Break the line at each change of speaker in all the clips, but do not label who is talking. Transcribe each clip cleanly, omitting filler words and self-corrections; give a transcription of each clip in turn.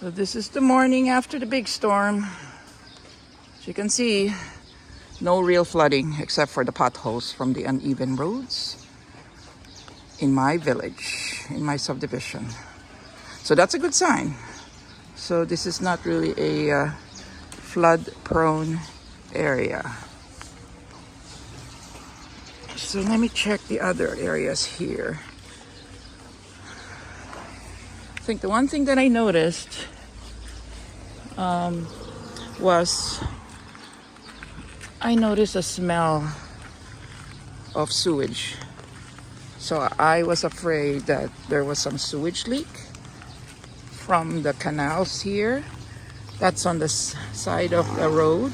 So this is the morning after the big storm. As you can see, no real flooding except for the potholes from the uneven roads in my village, in my subdivision. So that's a good sign. So this is not really a flood-prone area. So let me check the other areas here. I think the one thing that I noticed was I noticed a smell of sewage. So I was afraid that there was some sewage leak from the canals here. That's on the side of the road.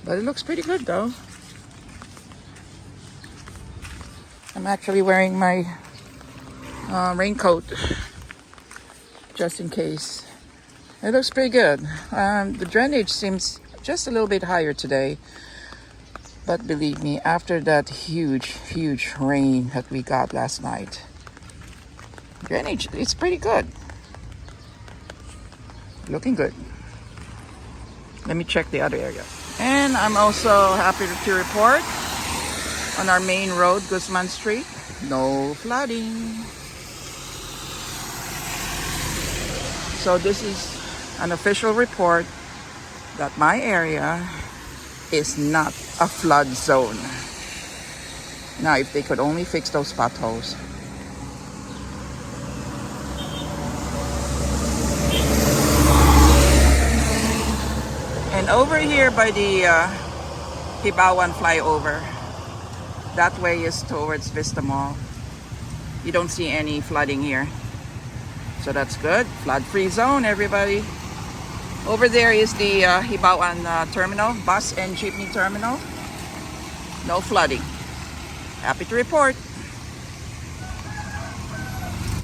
But it looks pretty good though. I'm actually wearing my raincoat just in case. It looks pretty good. The drainage seems just a little bit higher today, but believe me, after that huge rain that we got last night, drainage it's pretty good, looking good. Let me check the other area. And I'm also happy to report on our main road, Guzman Street, no flooding. So this is an official report that my area is not a flood zone. Now, if they could only fix those potholes. And over here by the Hibao-an flyover, that way is towards Vista Mall. You don't see any flooding here. So that's good. Flood-free zone, everybody. Over there is the Hibao-an terminal, bus and jeepney terminal. No flooding. Happy to report.